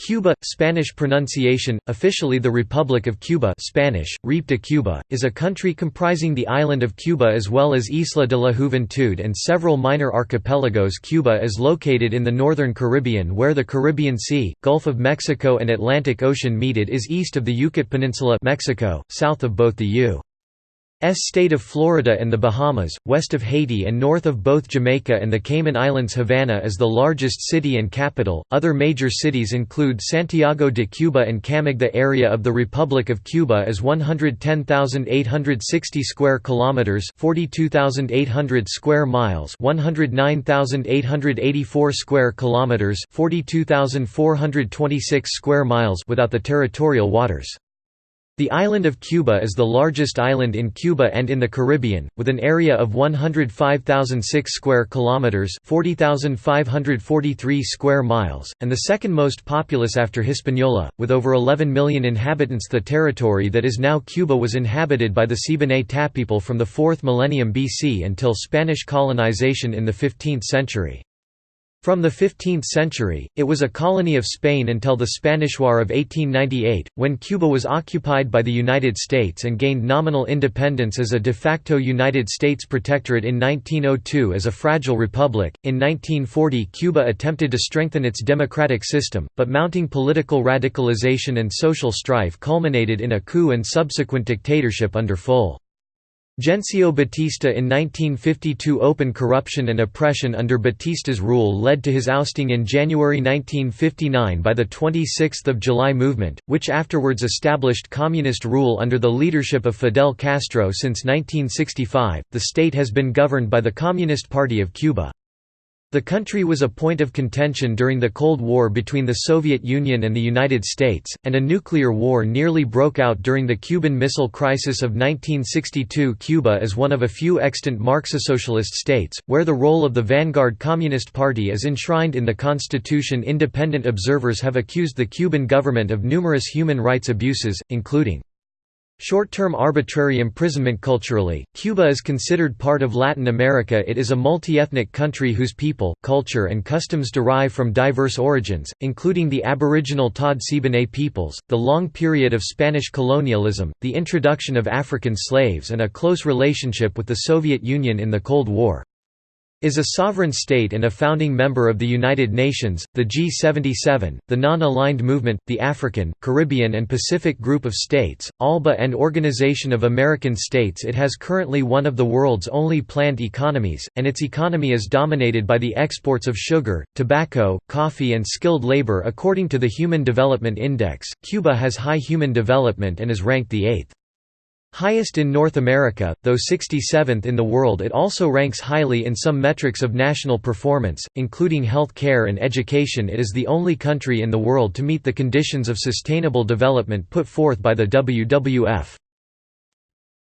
Cuba, Spanish pronunciation, officially the Republic of Cuba Spanish, Reip de Cuba, is a country comprising the island of Cuba as well as Isla de la Juventud and several minor archipelagos. Cuba is located in the northern Caribbean where the Caribbean Sea, Gulf of Mexico and Atlantic Ocean meet. It is east of the Yucatán Peninsula Mexico, south of both the U.S. state of Florida and the Bahamas, west of Haiti and north of both Jamaica and the Cayman Islands. Havana is the largest city and capital. Other major cities include Santiago de Cuba and Camagüey. The area of the Republic of Cuba is 110,860 square kilometers, 42,800 square miles, 109,884 square kilometers, 42,426 square miles without the territorial waters. The island of Cuba is the largest island in Cuba and in the Caribbean, with an area of 105,006 square kilometers, 40,543 square miles, and the second most populous after Hispaniola, with over 11 million inhabitants. The territory that is now Cuba was inhabited by the Siboney people from the 4th millennium BC until Spanish colonization in the 15th century. From the 15th century, it was a colony of Spain until the Spanish War of 1898, when Cuba was occupied by the United States and gained nominal independence as a de facto United States protectorate in 1902 as a fragile republic. In 1940, Cuba attempted to strengthen its democratic system, but mounting political radicalization and social strife culminated in a coup and subsequent dictatorship under Fulgencio Batista in 1952. Open corruption and oppression under Batista's rule led to his ousting in January 1959 by the 26th of July movement, which afterwards established communist rule under the leadership of Fidel Castro. Since 1965, the state has been governed by the Communist Party of Cuba. The country was a point of contention during the Cold War between the Soviet Union and the United States, and a nuclear war nearly broke out during the Cuban Missile Crisis of 1962. Cuba is one of a few extant Marxist-socialist states, where the role of the vanguard Communist Party is enshrined in the Constitution. Independent observers have accused the Cuban government of numerous human rights abuses, including short-term arbitrary imprisonment. Culturally, Cuba is considered part of Latin America. It is a multi-ethnic country whose people, culture and customs derive from diverse origins, including the Aboriginal Todd-Siboney peoples, the long period of Spanish colonialism, the introduction of African slaves and a close relationship with the Soviet Union in the Cold War. Is a sovereign state and a founding member of the United Nations, the G77, the Non-Aligned Movement, the African, Caribbean and Pacific Group of States, ALBA and Organization of American States. It has currently one of the world's only planned economies, and its economy is dominated by the exports of sugar, tobacco, coffee and skilled labor. According to the Human Development Index, Cuba has high human development and is ranked the 8th highest in North America, though 67th in the world. It also ranks highly in some metrics of national performance, including health care and education. It is the only country in the world to meet the conditions of sustainable development put forth by the WWF.